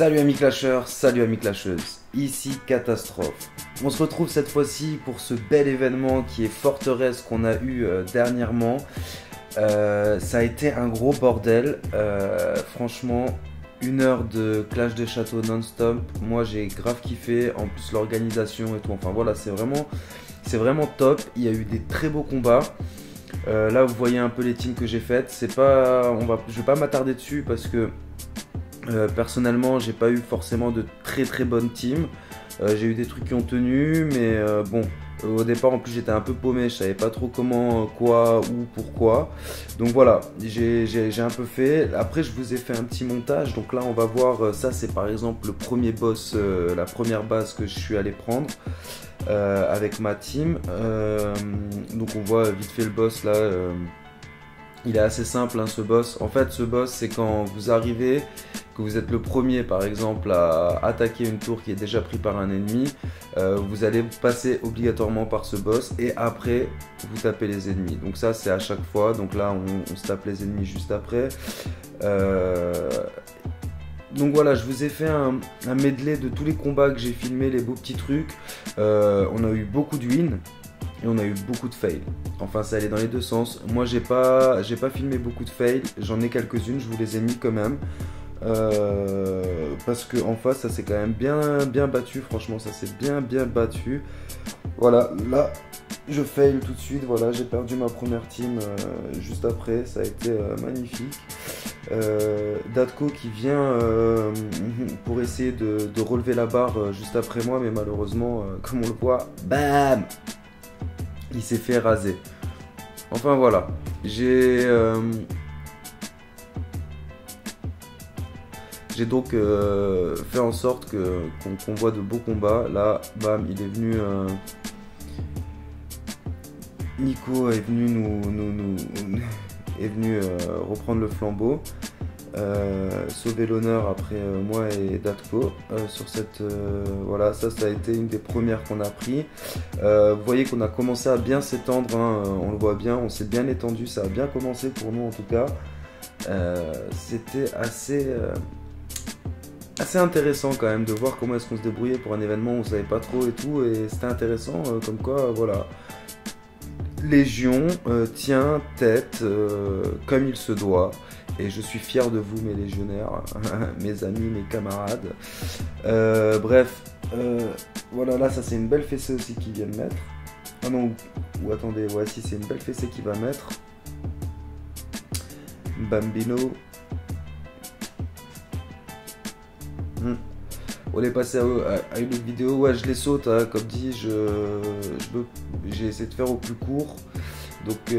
Salut amis clasheurs, salut amis clasheuses, ici Catastrophe. On se retrouve cette fois-ci pour ce bel événement qui est Forteresse qu'on a eu dernièrement. Ça a été un gros bordel, franchement 1 heure de clash des châteaux non-stop. Moi j'ai grave kiffé, en plus l'organisation et tout, enfin voilà c'est vraiment top. Il y a eu des très beaux combats. Là vous voyez un peu les teams que j'ai faites, je vais pas m'attarder dessus parce que personnellement j'ai pas eu forcément de très bonnes teams. J'ai eu des trucs qui ont tenu, mais bon, au départ en plus j'étais un peu paumé, je savais pas trop comment, quoi, où, pourquoi. Donc voilà, j'ai un peu fait. Après je vous ai fait un petit montage, donc là on va voir, ça c'est par exemple le premier boss, la première base que je suis allé prendre avec ma team. Donc on voit vite fait le boss là. Il est assez simple hein, ce boss. En fait ce boss c'est quand vous arrivez, que vous êtes le premier par exemple à attaquer une tour qui est déjà prise par un ennemi, vous allez passer obligatoirement par ce boss et après vous tapez les ennemis. Donc ça c'est à chaque fois, donc là on se tape les ennemis juste après. Donc voilà, je vous ai fait un medley de tous les combats que j'ai filmés, les beaux petits trucs. On a eu beaucoup de wins. Et on a eu beaucoup de fails. Enfin ça allait dans les deux sens. Moi j'ai pas filmé beaucoup de fails. J'en ai quelques-unes, je vous les ai mis quand même. Parce que en face ça s'est quand même bien battu. Franchement ça s'est bien battu. Voilà, là je fail tout de suite. Voilà, j'ai perdu ma première team juste après. Ça a été magnifique. Datko qui vient pour essayer de relever la barre juste après moi. Mais malheureusement, comme on le voit, bam, il s'est fait raser. Enfin voilà, j'ai donc fait en sorte qu'on voit de beaux combats. Là, bam, il est venu. Nico est venu est venu reprendre le flambeau. Sauver l'honneur après moi et Datko sur cette voilà, ça a été une des premières qu'on a pris. Vous voyez qu'on a commencé à bien s'étendre hein, on le voit bien, on s'est bien étendu, ça a bien commencé pour nous en tout cas. C'était assez intéressant quand même de voir comment est-ce qu'on se débrouillait pour un événement où on savait pas trop et tout, et c'était intéressant comme quoi voilà, Légion tient tête comme il se doit. Et je suis fier de vous mes légionnaires, mes amis, mes camarades. Bref, voilà, là ça c'est une belle fessée aussi qu'il vient de mettre. Ah non, ou attendez, ouais si c'est une belle fessée qu'il va mettre. Bambino. On est passé à une autre vidéo, ouais je les saute, hein, comme dit, j'ai essayé de faire au plus court. Donc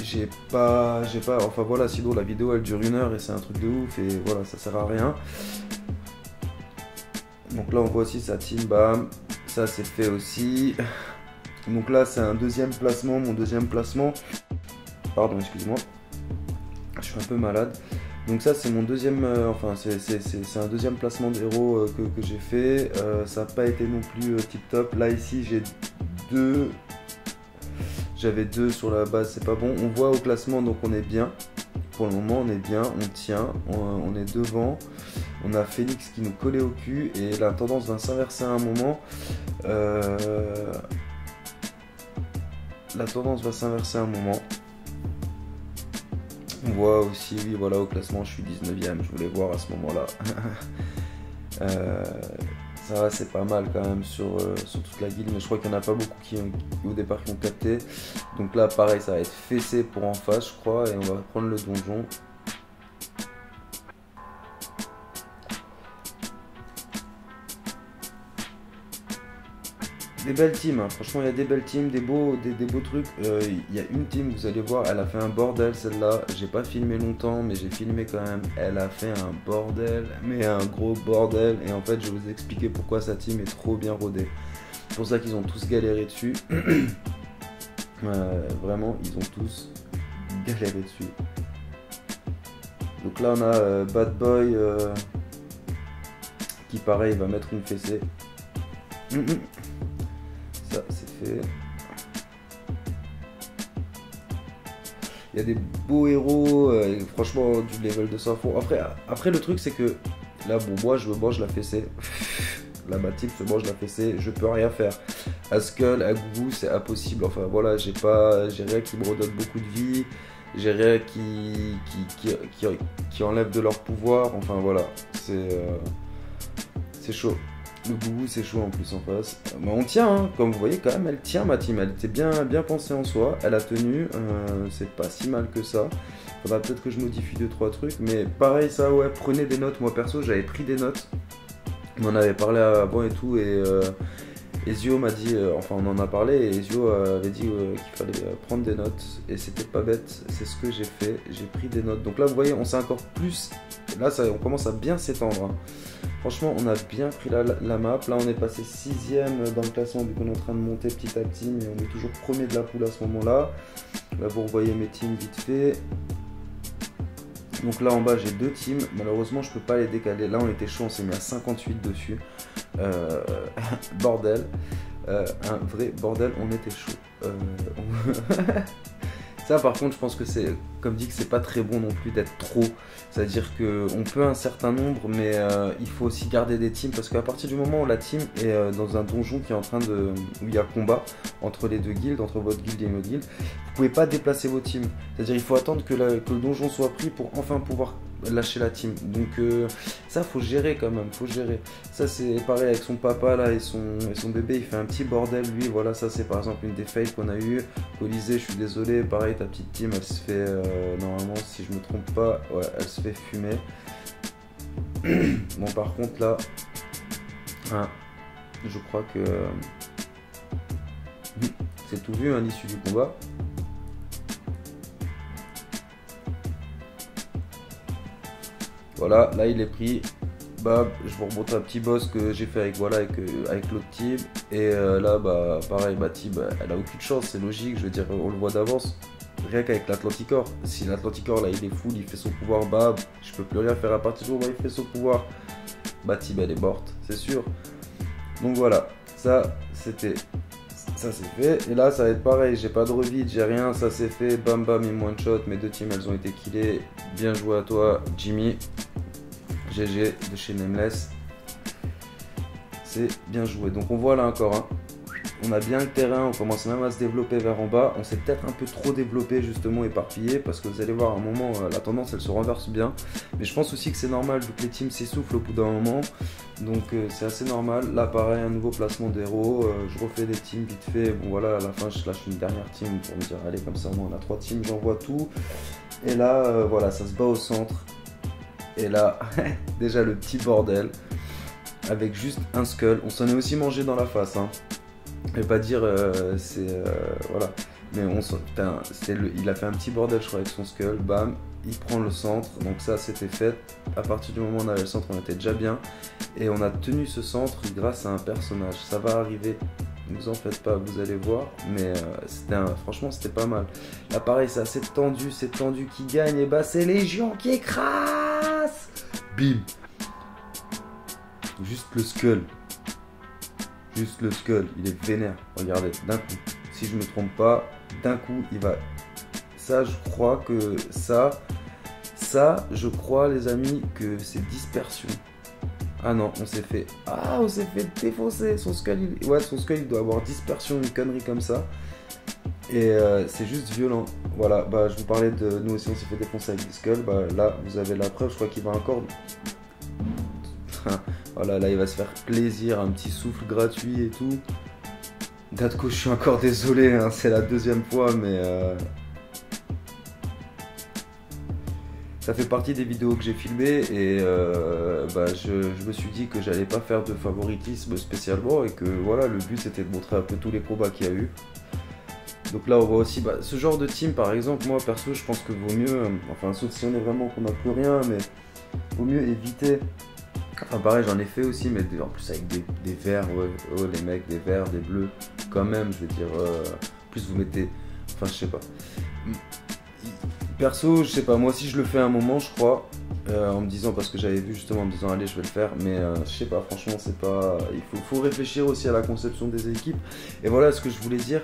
j'ai pas, enfin voilà, sinon la vidéo elle dure 1 heure et c'est un truc de ouf et voilà, ça sert à rien. Donc là on voit aussi sa team, bam, ça c'est fait aussi. Donc là c'est un deuxième placement, mon deuxième placement. Pardon, excusez-moi, je suis un peu malade. Donc ça c'est mon deuxième, enfin c'est un deuxième placement de héros que j'ai fait. Ça n'a pas été non plus tip top. Là ici j'ai j'avais 2 sur la base, c'est pas bon. On voit au classement, donc on est bien. Pour le moment, on est bien, on tient, on est devant. On a Phoenix qui nous collait au cul et la tendance va s'inverser à un moment. La tendance va s'inverser à un moment. On voit aussi, oui, voilà, au classement, je suis 19ème. Je voulais voir à ce moment-là. Ça va, c'est pas mal quand même sur toute la guilde, mais je crois qu'il n'y en a pas beaucoup qui au départ qui ont capté. Donc là pareil, ça va être fessé pour en face je crois, et on va prendre le donjon. Des belles teams, hein. Franchement il y a des belles teams, des beaux trucs. Il y a une team, vous allez voir, elle a fait un bordel celle-là. J'ai pas filmé longtemps mais j'ai filmé quand même. Elle a fait un bordel, mais un gros bordel. Et en fait je vais vous expliquer pourquoi sa team est trop bien rodée. C'est pour ça qu'ils ont tous galéré dessus. Vraiment ils ont tous galéré dessus. Donc là on a Bad Boy qui pareil va mettre une fessée. Ça c'est fait. Il y a des beaux héros, franchement du level 200 à fond. Après le truc c'est que Là, bon, moi, je me mange la fessée. Là, ma team se mange la fessée, je peux rien faire. À Skull, à Gougou, c'est impossible. Enfin, voilà, j'ai rien qui me redonne beaucoup de vie. J'ai rien qui enlève de leur pouvoir. Enfin, voilà, c'est chaud. Le Gougou, c'est chaud en plus en face. Mais on tient, hein. Comme vous voyez, quand même, elle tient, ma team. Elle était bien pensée en soi. Elle a tenu. C'est pas si mal que ça. Faudra peut-être que je modifie 2-3 trucs. Mais pareil, ça, ouais, prenez des notes. Moi, perso, j'avais pris des notes. On en avait parlé avant et tout, et Ezio m'a dit, enfin on en a parlé, et Ezio avait dit qu'il fallait prendre des notes, et c'était pas bête, c'est ce que j'ai fait, j'ai pris des notes. Donc là vous voyez, on s'est encore plus, là on commence à bien s'étendre, hein. Franchement on a bien pris la map, là on est passé 6ème dans le classement vu qu'on est en train de monter petit à petit, mais on est toujours premier de la poule à ce moment-là. Là vous revoyez mes teams vite fait. Donc là en bas j'ai 2 teams, malheureusement je peux pas les décaler. Là on était chaud, on s'est mis à 58 dessus. Bordel, un vrai bordel, on était chaud. Ça par contre je pense que c'est, comme dit, que c'est pas très bon non plus d'être trop. C'est-à-dire qu'on peut un certain nombre, mais il faut aussi garder des teams, parce qu'à partir du moment où la team est dans un donjon qui est en train de, où il y a combat entre les deux guildes, entre votre guilde et une autre guilde, vous pouvez pas déplacer vos teams. C'est-à-dire il faut attendre que le donjon soit pris pour enfin pouvoir lâcher la team. Donc ça faut gérer quand même, faut gérer. Ça c'est pareil avec son papa là et son bébé, il fait un petit bordel lui. Voilà, ça c'est par exemple une des fails qu'on a eu. Colisée, je suis désolé, pareil ta petite team elle se fait normalement, si je me trompe pas, ouais, elle se fait fumer. Bon par contre là, hein, je crois que c'est tout vu à l'issue du combat. Voilà, là il est pris. Bah, je vous remontre un petit boss que j'ai fait avec, voilà, avec l'autre team. Et là, bah, pareil, ma team, elle a aucune chance, c'est logique. Je veux dire, on le voit d'avance. Rien qu'avec l'Atlanticor. Si l'Atlanticor, là, il est full, il fait son pouvoir, bah, je peux plus rien faire à partir du moment où il fait son pouvoir. Ma team, elle est morte, c'est sûr. Donc voilà, ça, c'était... Ça c'est fait, et là ça va être pareil, j'ai pas de revide, j'ai rien, ça c'est fait, bam bam, il me one shot, mes 2 teams elles ont été killées, bien joué à toi Jimmy, GG de chez Nameless, c'est bien joué. Donc on voit là encore, hein, on a bien le terrain, on commence même à se développer vers en bas, on s'est peut-être un peu trop développé justement, éparpillé, parce que vous allez voir à un moment la tendance elle se renverse bien, mais je pense aussi que c'est normal vu que les teams s'essoufflent au bout d'un moment. Donc c'est assez normal. Là pareil, un nouveau placement d'héros, je refais des teams vite fait. Bon voilà, à la fin je lâche une dernière team pour me dire allez, comme ça moi on a 3 teams, j'envoie tout. Et là voilà, ça se bat au centre. Et là déjà le petit bordel avec juste un skull. On s'en est aussi mangé dans la face, hein. Je vais pas dire voilà, mais il a fait un petit bordel je crois avec son skull. Bam, il prend le centre, donc ça c'était fait. À partir du moment où on avait le centre, on était déjà bien, et on a tenu ce centre grâce à un personnage. Ça va arriver, ne vous en faites pas, vous allez voir, mais franchement c'était pas mal. Là pareil, c'est assez tendu, c'est tendu qui gagne, et bah c'est Légion qui écrase. Bim, juste le skull. Juste le skull, il est vénère. Regardez, d'un coup, si je me trompe pas, d'un coup, il va... Ça, je crois que ça, je crois, les amis, que c'est dispersion. Ah non, on s'est fait défoncer. Son skull, il doit avoir dispersion, une connerie comme ça. Et c'est juste violent. Voilà, bah je vous parlais de nous aussi, on s'est fait défoncer avec des skulls. Bah là, vous avez la preuve, je crois qu'il va encore... Voilà, là il va se faire plaisir, un petit souffle gratuit et tout. Datko, je suis encore désolé, hein, c'est la 2e fois, mais ça fait partie des vidéos que j'ai filmées, et bah, je me suis dit que j'allais pas faire de favoritisme spécialement, et que voilà, le but c'était de montrer un peu tous les combats qu'il y a eu. Donc là on voit aussi ce genre de team, par exemple, moi perso je pense que vaut mieux, enfin sauf si on est vraiment qu'on n'a plus rien, mais vaut mieux éviter. Enfin pareil, j'en ai fait aussi, mais en plus avec des verts, ouais, les mecs, des verts, des bleus, quand même, je veux dire, plus vous mettez, enfin je sais pas. Perso, je sais pas, moi aussi je le fais à un moment, je crois, en me disant, parce que j'avais vu justement, en me disant allez je vais le faire, mais je sais pas, franchement c'est pas, il faut réfléchir aussi à la conception des équipes. Et voilà ce que je voulais dire,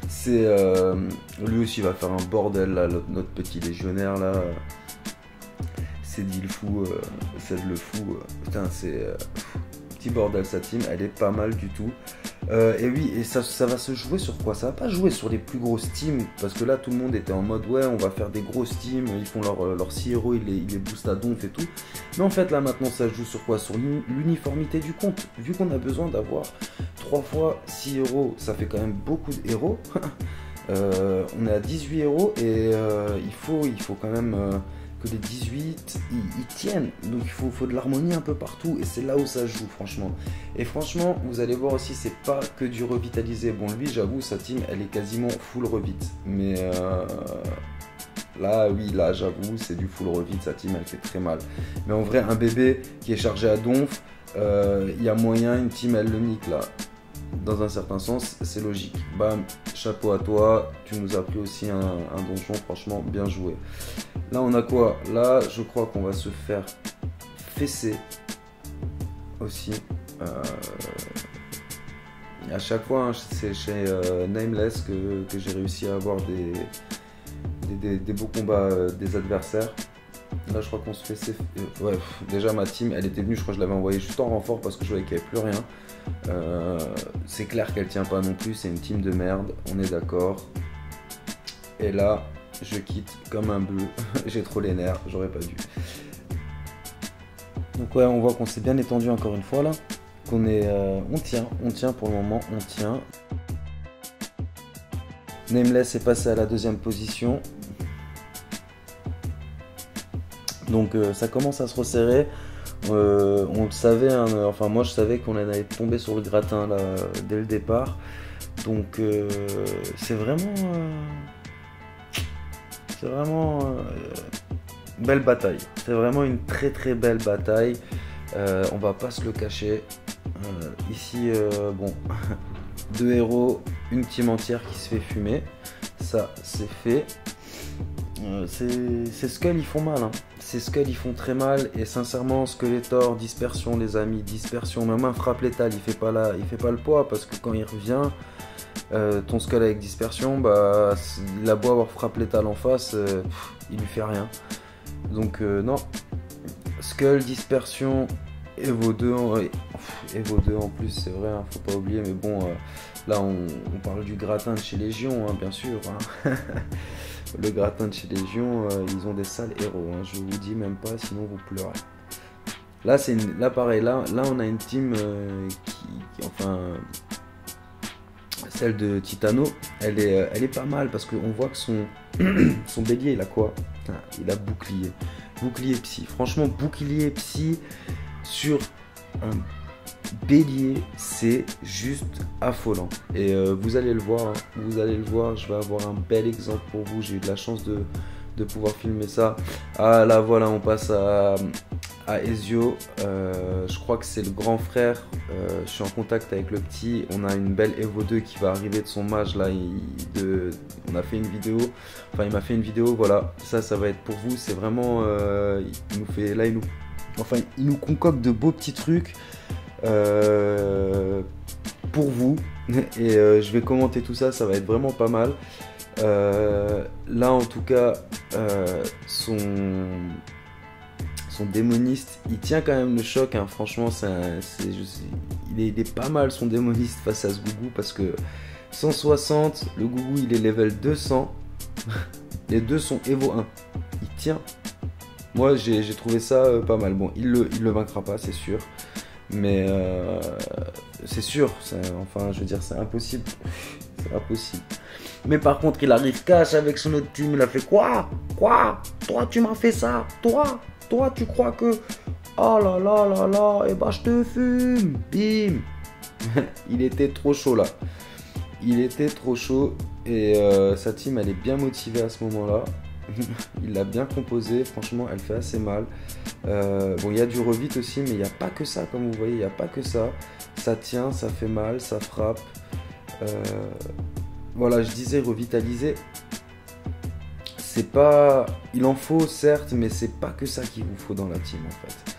c'est, lui aussi il va faire un bordel là, notre petit légionnaire là. c'est dit le fou, c'est le fou. Putain, c'est petit bordel sa team, elle est pas mal du tout. Et oui, et ça va se jouer sur quoi? Ça va pas jouer sur les plus grosses teams, parce que là tout le monde était en mode ouais, on va faire des grosses teams, ils font leur 6 héros, ils les boostent à donf et tout. Mais en fait là maintenant ça joue sur quoi? Sur l'uniformité du compte. Vu qu'on a besoin d'avoir 3 fois 6 héros, ça fait quand même beaucoup de héros. On est à 18 héros et il faut quand même que les 18 ils tiennent. Donc il faut de l'harmonie un peu partout et c'est là où ça joue franchement. Et franchement vous allez voir aussi, c'est pas que du revitalisé. Bon lui j'avoue sa team elle est quasiment full revit. Mais là oui, là j'avoue c'est du full revit, sa team elle fait très mal. Mais en vrai un bébé qui est chargé à donf, il y a moyen une team elle le nique là. Dans un certain sens, c'est logique. Bam, chapeau à toi. Tu nous as pris aussi un donjon, franchement, bien joué. Là, on a quoi? Là, je crois qu'on va se faire fesser aussi. À chaque fois, hein, c'est chez Nameless que j'ai réussi à avoir des beaux combats des adversaires. Là, je crois qu'on se fait... ouais, déjà, ma team, elle était venue, je crois que je l'avais envoyée juste en renfort parce que je voyais qu'il n'y avait plus rien. C'est clair qu'elle tient pas non plus, c'est une team de merde, on est d'accord. Et là, je quitte comme un bleu. J'ai trop les nerfs, j'aurais pas dû. Donc ouais, on voit qu'on s'est bien étendu encore une fois là. Qu'on est, on tient pour le moment, on tient. Nameless est passé à la deuxième position. Donc ça commence à se resserrer. On le savait, hein, enfin moi je savais qu'on allait tomber sur le gratin là dès le départ. Donc c'est vraiment belle bataille. C'est vraiment une très très belle bataille. On va pas se le cacher. Ici bon, 2 héros, une team entière qui se fait fumer. Ça c'est fait. Ces skulls ils font mal, hein. Ces skulls ils font très mal et sincèrement Skeletor, dispersion les amis, dispersion, même un frappe létale il fait pas le poids parce que quand il revient ton skull avec dispersion, bah il a beau avoir frappe létale en face, il lui fait rien. Donc non, skull, dispersion, Evo 2 Evo 2 en plus c'est vrai, hein, faut pas oublier, mais bon là on parle du gratin de chez Légion, hein, bien sûr, hein. Le gratin de chez Légion, ils ont des sales héros, hein, je vous dis même pas, sinon vous pleurez. Là, là pareil, là on a une team enfin, celle de Titano, elle est pas mal parce qu'on voit que son bélier, il a quoi? Il a bouclier psy. Franchement, bouclier psy sur un bélier, c'est juste affolant. Et vous allez le voir, je vais avoir un bel exemple pour vous. J'ai eu de la chance de pouvoir filmer ça. Ah là voilà, on passe à Ezio. Je crois que c'est le grand frère. Je suis en contact avec le petit. On a une belle Evo 2 qui va arriver de son mage là. On a fait une vidéo. Enfin, il m'a fait une vidéo. Voilà, ça va être pour vous. C'est vraiment. Il nous concocte de beaux petits trucs. Pour vous et je vais commenter tout ça, ça va être vraiment pas mal. Là en tout cas son démoniste il tient quand même le choc, hein. Franchement il est pas mal son démoniste face à ce gougou parce que 160, le gougou il est level 200. Les deux sont Evo 1, il tient. Moi j'ai trouvé ça pas mal. Bon, il le vaincra pas, c'est sûr. Mais c'est sûr, enfin je veux dire c'est impossible. C'est impossible. Mais par contre il arrive cash avec son autre team, il a fait quoi? Toi tu m'as fait ça? Toi tu crois que... Oh là là là là, et bah je te fume. Bim. Il était trop chaud là. Il était trop chaud et sa team elle est bien motivée à ce moment là. Il l'a bien composé, franchement elle fait assez mal. Bon, il y a du revit aussi, mais il n'y a pas que ça, comme vous voyez, il n'y a pas que ça. Ça tient, ça fait mal, ça frappe. Voilà, je disais revitaliser. C'est pas... Il en faut certes, mais c'est pas que ça qu'il vous faut dans la team en fait.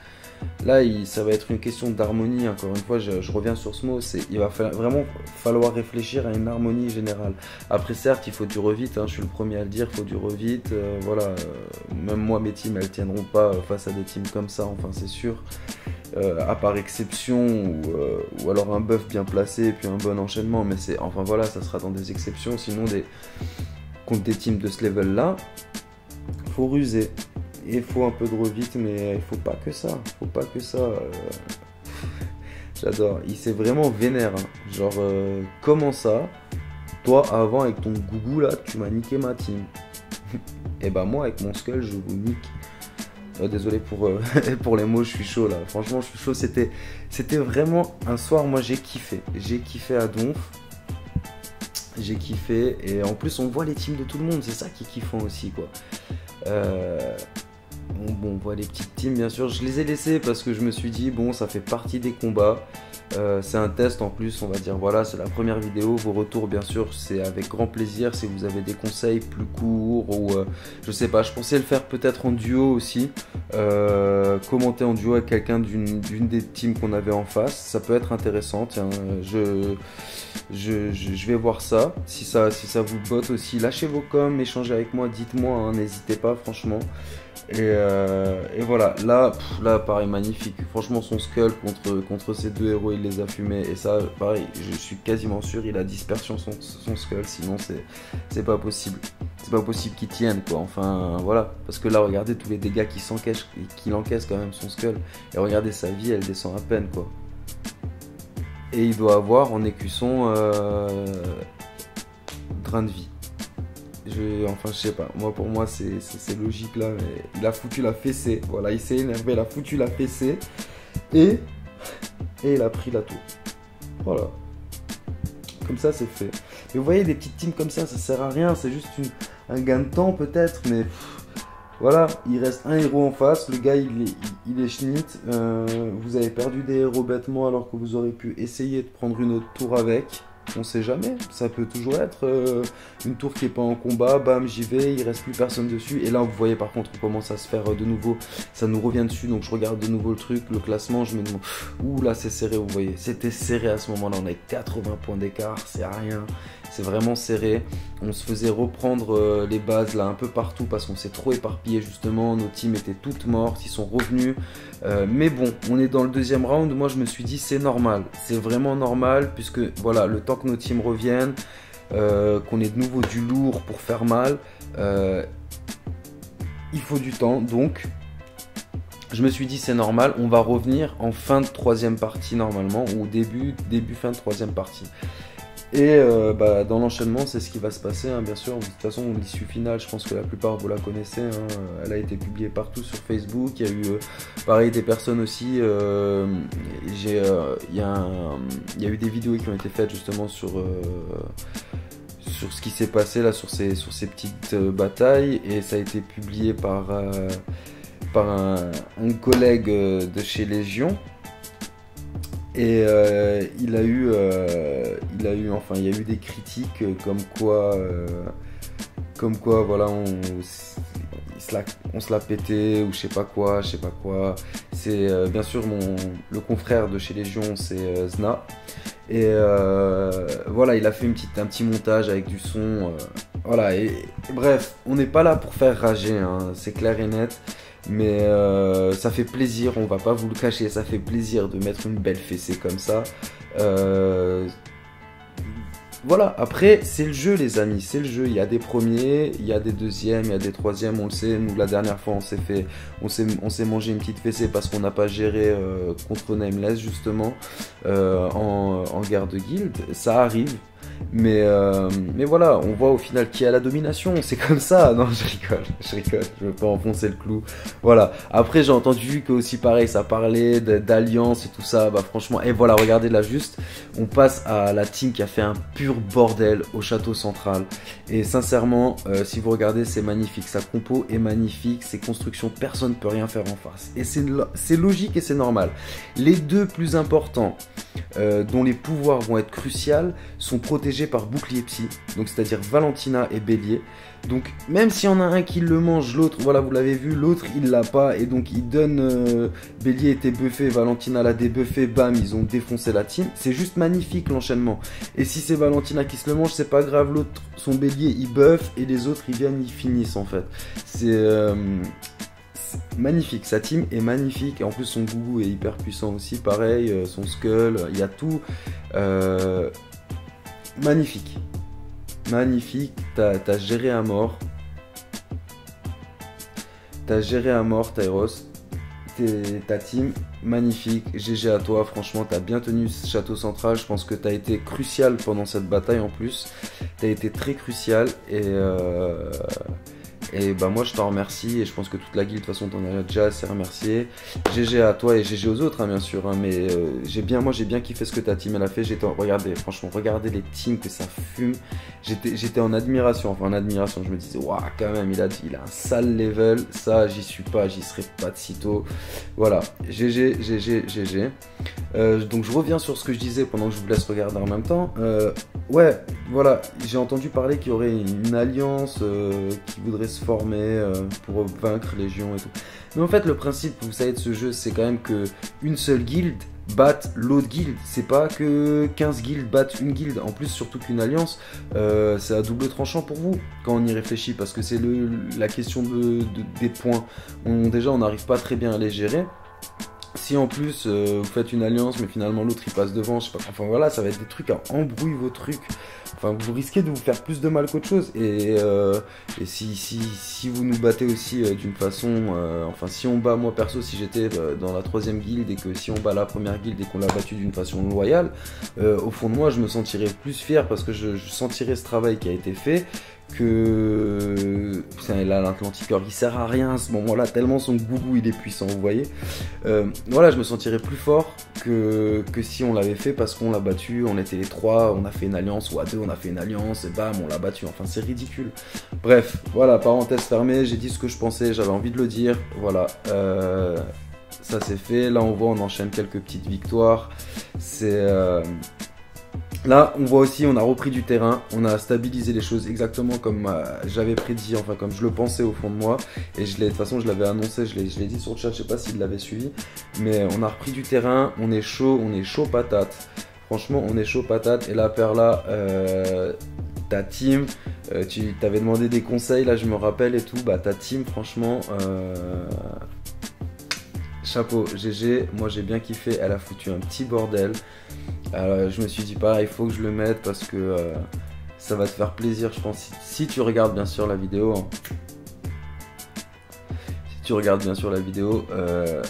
Là, ça va être une question d'harmonie. Encore une fois, je reviens sur ce mot. Il va vraiment falloir réfléchir à une harmonie générale. Après, certes, il faut du revite. Hein, je suis le premier à le dire. Il faut du revite. Voilà. Même moi, mes teams, elles tiendront pas face à des teams comme ça. Enfin, c'est sûr. À part exception ou alors un buff bien placé et puis un bon enchaînement. Mais enfin voilà, ça sera dans des exceptions. Sinon, contre des teams de ce level-là, faut ruser. Et il faut un peu de revite, mais il faut pas que ça. Faut pas que ça. J'adore. Il s'est vraiment vénère. Hein. Genre, comment ça? Toi, avant, avec ton gougou là, tu m'as niqué ma team. Et bah, moi, avec mon skull, je vous nique. Désolé pour les mots, je suis chaud là. Franchement, je suis chaud. C'était vraiment un soir, moi, j'ai kiffé. J'ai kiffé à donf. J'ai kiffé. Et en plus, on voit les teams de tout le monde. C'est ça qui est kiffant aussi, quoi. Bon, on voit les petites teams, bien sûr. Je les ai laissées parce que je me suis dit, bon, ça fait partie des combats. C'est un test en plus, on va dire, voilà, c'est la première vidéo. Vos retours, bien sûr, c'est avec grand plaisir. Si vous avez des conseils plus courts ou je sais pas, je pensais le faire peut-être en duo aussi. Commenter en duo avec quelqu'un d'une des teams qu'on avait en face. Ça peut être intéressant, tiens. Je vais voir ça. Si ça vous botte aussi, lâchez vos coms, échangez avec moi, dites-moi, hein, n'hésitez pas, franchement. Et voilà, là, pareil, magnifique. Franchement, son skull contre ces deux héros, il les a fumés. Et ça, pareil, je suis quasiment sûr, il a dispersion son skull. Sinon, c'est pas possible. C'est pas possible qu'il tienne, quoi. Enfin, voilà. Parce que là, regardez tous les dégâts qu'il encaisse quand même, son skull. Et regardez sa vie, elle descend à peine, quoi. Et il doit avoir en écusson drain de vie. Enfin, je sais pas. Moi, pour moi, c'est logique là. Mais il a foutu la fessée. Voilà, il s'est énervé, il a foutu la fessée. Et il a pris la tour. Voilà. Comme ça, c'est fait. Mais vous voyez, des petites teams comme ça sert à rien. C'est juste un gain de temps peut-être. Mais voilà, il reste un héros en face. Le gars, il est schnitt. Vous avez perdu des héros bêtement alors que vous aurez pu essayer de prendre une autre tour avec. On sait jamais, ça peut toujours être une tour qui est pas en combat, bam, j'y vais, il reste plus personne dessus. Et là, vous voyez, par contre, on commence à se faire de nouveau, ça nous revient dessus. Donc, je regarde de nouveau le truc, le classement, je me demande, ouh là, c'est serré, vous voyez, c'était serré à ce moment-là. On a 80 points d'écart, c'est rien, c'est vraiment serré. On se faisait reprendre les bases là un peu partout parce qu'on s'est trop éparpillé justement. Nos teams étaient toutes mortes, ils sont revenus. Mais bon, on est dans le deuxième round. Moi, je me suis dit, c'est normal, c'est vraiment normal puisque voilà, le temps que nos teams reviennent, qu'on ait de nouveau du lourd pour faire mal, il faut du temps. Donc, je me suis dit, c'est normal, on va revenir en fin de troisième partie normalement, ou fin de troisième partie. Et dans l'enchaînement, c'est ce qui va se passer, hein, bien sûr. De toute façon, l'issue finale, je pense que la plupart vous la connaissez. Hein, elle a été publiée partout sur Facebook. Il y a eu, pareil, des personnes aussi. Il y a eu des vidéos qui ont été faites justement sur ce qui s'est passé là, sur ces petites batailles. Et ça a été publié par un collègue de chez Légion. Et il y a eu des critiques comme quoi voilà, on se l'a pété ou je sais pas quoi. C'est bien sûr le confrère de chez Légion, c'est Zna. Et voilà, il a fait un petit montage avec du son. Voilà, et bref, on n'est pas là pour faire rager, hein, c'est clair et net. Mais ça fait plaisir, on va pas vous le cacher, ça fait plaisir de mettre une belle fessée comme ça. Voilà, après c'est le jeu les amis, c'est le jeu. Il y a des premiers, il y a des deuxièmes, il y a des troisièmes, on le sait. Nous la dernière fois on s'est mangé une petite fessée parce qu'on n'a pas géré contre Nameless justement en guerre de guilde. Ça arrive. Mais voilà, on voit au final qui a la domination, c'est comme ça. Non, je rigole, je veux pas enfoncer le clou. Voilà, après j'ai entendu que aussi pareil, ça parlait d'alliance et tout ça, bah franchement, et voilà, regardez là juste, on passe à la team qui a fait un pur bordel au château central. Et sincèrement, si vous regardez, c'est magnifique, sa compo est magnifique, ses constructions, personne ne peut rien faire en face. Et c'est logique et c'est normal. Les deux plus importants, dont les pouvoirs vont être cruciaux, sont protégé par bouclier psy, donc c'est-à-dire Valentina et Bélier. Donc même s'il y en a un qui le mange, l'autre, voilà, vous l'avez vu, l'autre il l'a pas, et donc il donne, Bélier était buffé, Valentina l'a débuffé, bam, ils ont défoncé la team. C'est juste magnifique l'enchaînement. Et si c'est Valentina qui se le mange, c'est pas grave, l'autre, son Bélier il buff, et les autres ils viennent, ils finissent en fait. C'est magnifique, sa team est magnifique, et en plus son Gougou est hyper puissant aussi, pareil, son Skull, il y a tout, magnifique. Magnifique, t'as géré à mort. T'as géré à mort, Tyros. Ta team, magnifique. GG à toi, franchement, t'as bien tenu ce château central. Je pense que t'as été crucial pendant cette bataille en plus. T'as été très crucial et bah moi je t'en remercie et je pense que toute la guilde de toute façon t'en as déjà assez remercié. GG à toi et GG aux autres hein, bien sûr hein, mais moi j'ai bien kiffé ce que ta team elle a fait. Regardez, franchement regardez les teams que ça fume. J'étais en admiration, je me disais waouh quand même il a un sale level, ça j'y suis pas, j'y serai pas de sitôt. Voilà, GG. Donc je reviens sur ce que je disais pendant que je vous laisse regarder en même temps. Ouais, voilà, j'ai entendu parler qu'il y aurait une alliance qui voudrait se former pour vaincre Légion et tout. Mais en fait, le principe, vous savez, de ce jeu, c'est quand même que une seule guilde batte l'autre guilde. C'est pas que 15 guildes battent une guilde. En plus, surtout qu'une alliance, c'est à double tranchant pour vous quand on y réfléchit, parce que c'est la question des points. Déjà, on n'arrive pas très bien à les gérer. Si en plus vous faites une alliance mais finalement l'autre il passe devant, je sais pas, enfin voilà, ça va être des trucs à embrouiller vos trucs. Enfin vous risquez de vous faire plus de mal qu'autre chose. Et si vous nous battez aussi d'une façon, enfin si on bat, moi perso si j'étais dans la 3ème guilde et que si on bat la première guilde et qu'on l'a battu d'une façon loyale, au fond de moi je me sentirais plus fier parce que je sentirais ce travail qui a été fait. Que putain, là l'Atlanticor il sert à rien à ce moment là tellement son Gougou il est puissant, vous voyez. Voilà, je me sentirais plus fort que si on l'avait fait parce qu'on l'a battu, on était les 3, on a fait une alliance, ou à 2 on a fait une alliance et bam on l'a battu, enfin c'est ridicule. Bref, voilà, parenthèse fermée, j'ai dit ce que je pensais, j'avais envie de le dire, voilà. Ça c'est fait, là on voit on enchaîne quelques petites victoires, c'est... Là, on voit aussi, on a repris du terrain, on a stabilisé les choses exactement comme j'avais prédit, enfin comme je le pensais au fond de moi. Et de toute façon, je l'avais annoncé, je l'ai dit sur le chat, je sais pas s'il l'avait suivi. Mais on a repris du terrain, on est chaud patate. Franchement, on est chaud patate. Et là, Perla, ta team, tu t'avais demandé des conseils, là je me rappelle et tout. Bah ta team, franchement... chapeau, GG, moi j'ai bien kiffé, elle a foutu un petit bordel. Je me suis dit pareil, il faut que je le mette parce que ça va te faire plaisir, je pense, si tu regardes bien sûr la vidéo. Hein. Si tu regardes bien sûr la vidéo,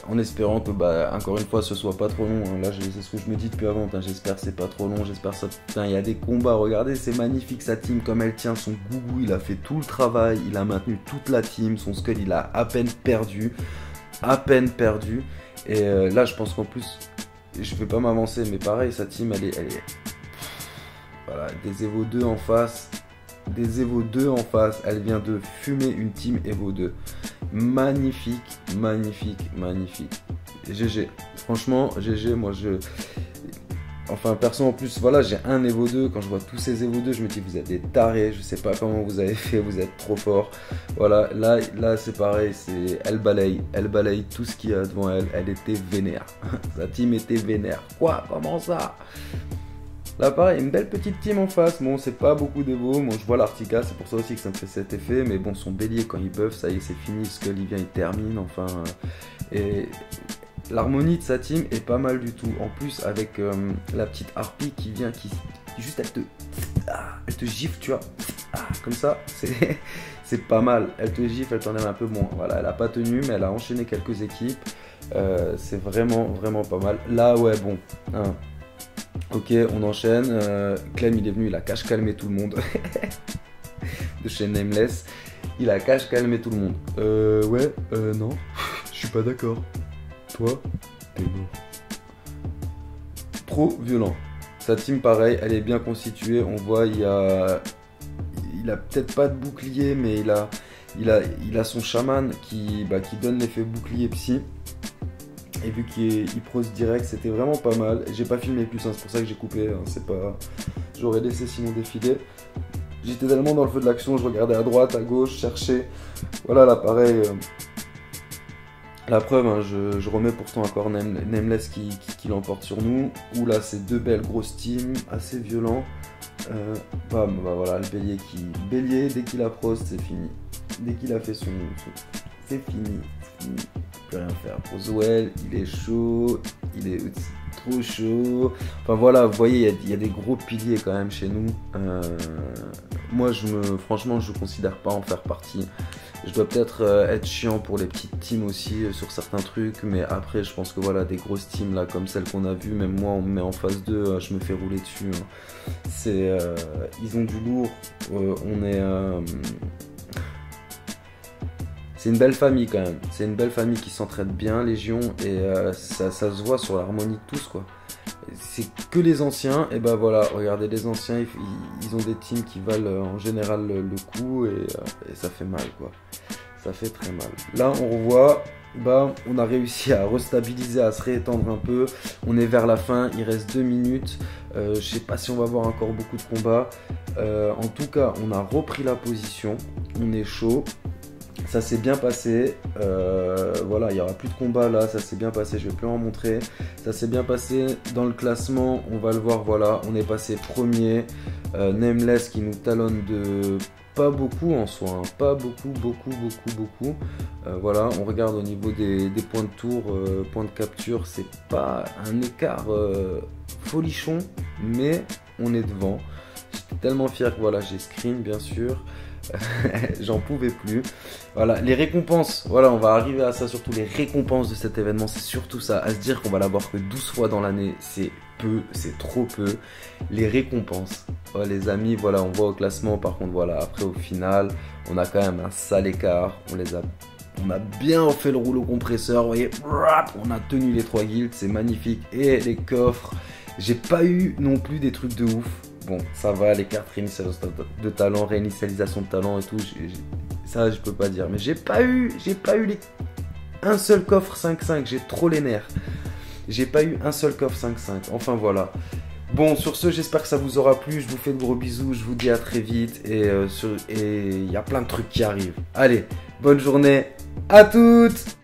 en espérant que, bah, encore une fois, ce soit pas trop long. Hein. Là, c'est ce que je me dis depuis avant, hein. J'espère que c'est pas trop long, j'espère ça... Putain, il y a des combats, regardez, c'est magnifique, sa team, comme elle tient, son Gougou, il a fait tout le travail, il a maintenu toute la team, son Skull, il a à peine perdu. Et là je pense qu'en plus je vais pas m'avancer mais pareil sa team elle est voilà, des Evo 2 en face, elle vient de fumer une team Evo 2, magnifique. GG, franchement GG, moi enfin perso en plus voilà, j'ai un Evo 2, quand je vois tous ces Evo 2 je me dis vous êtes des tarés, je sais pas comment vous avez fait, vous êtes trop forts. Voilà, là c'est pareil, elle balaye tout ce qu'il y a devant elle, elle était vénère. Sa team était vénère. Quoi? Comment ça? Là pareil, une belle petite team en face, bon c'est pas beaucoup d'Evo, moi je vois l'Artica, c'est pour ça aussi que ça me fait cet effet, mais bon son Bélier quand il buff, ça y est c'est fini, Skull il vient, il termine, enfin... Et... l'harmonie de sa team est pas mal du tout. En plus, avec la petite harpie qui vient, qui juste elle te gifle, tu vois. Comme ça, c'est pas mal. Elle te gifle, elle t'en aime un peu moins. Voilà, elle a pas tenu, mais elle a enchaîné quelques équipes. C'est vraiment pas mal. Là, ouais, bon. Hein. Ok, on enchaîne. Clem, il est venu, il a cache calmé tout le monde. De chez Nameless. Il a cache calmé tout le monde. Ouais, non. Je suis pas d'accord. Toi, t'es mort. Trop violent. Sa team pareil, elle est bien constituée. On voit il a peut-être pas de bouclier, mais il a son chaman qui donne l'effet bouclier psy. Et vu qu'il prose direct, c'était vraiment pas mal. J'ai pas filmé plus, hein, c'est pour ça que j'ai coupé. Hein, c'est pas... J'aurais laissé sinon défiler. J'étais tellement dans le feu de l'action, je regardais à droite, à gauche, cherchais. Voilà l'appareil. La preuve, hein, je remets pourtant encore Nameless qui l'emporte sur nous. Ouh là, c'est deux belles grosses teams, assez violents. Bah voilà, le bélier qui... Bélier, dès qu'il approche, c'est fini. Dès qu'il a fait son... C'est fini. Plus rien faire. Roswell, il est chaud, il est trop chaud. Enfin voilà, vous voyez, il y a des gros piliers quand même chez nous. Moi, franchement, je ne considère pas en faire partie. Je dois peut-être être chiant pour les petites teams aussi sur certains trucs, mais après, je pense que voilà, des grosses teams là, comme celle qu'on a vue, même moi, on me met en phase 2, je me fais rouler dessus. Hein. Ils ont du lourd. C'est une belle famille quand même, c'est une belle famille qui s'entraide bien, Légion, et ça se voit sur l'harmonie de tous quoi. C'est que les anciens, et ben voilà, regardez les anciens, ils ont des teams qui valent en général le coup, et ça fait mal quoi. Ça fait très mal. Là on revoit, bah, on a réussi à restabiliser, à se réétendre un peu, on est vers la fin, il reste 2 minutes, je sais pas si on va avoir encore beaucoup de combats, en tout cas on a repris la position, on est chaud. Ça s'est bien passé, voilà, il n'y aura plus de combat là, ça s'est bien passé, je vais plus en montrer. Ça s'est bien passé dans le classement, on va le voir, voilà, on est passé premier. Nameless qui nous talonne de pas beaucoup en soi, hein, pas beaucoup. Voilà, on regarde au niveau des points de tour, points de capture, c'est pas un écart folichon, mais on est devant. J'étais tellement fier que voilà, j'ai screen bien sûr. J'en pouvais plus. Voilà, les récompenses, voilà, on va arriver à ça, surtout les récompenses de cet événement, c'est surtout ça, à se dire qu'on va l'avoir que 12 fois dans l'année, c'est peu, c'est trop peu. Les récompenses, oh, les amis, voilà, on voit au classement, par contre, voilà, après au final, on a quand même un sale écart, on a bien fait le rouleau compresseur, vous voyez, on a tenu les 3 guilds, c'est magnifique, et les coffres, j'ai pas eu non plus des trucs de ouf. Bon, ça va, les cartes réinitialisation de talent, réinitialisation de talent et tout, ça je peux pas dire. Mais j'ai pas eu un seul coffre 5-5, j'ai trop les nerfs. J'ai pas eu un seul coffre 5-5, enfin voilà. Bon, sur ce, j'espère que ça vous aura plu, je vous fais de gros bisous, je vous dis à très vite. Et il y a plein de trucs qui arrivent. Allez, bonne journée à toutes!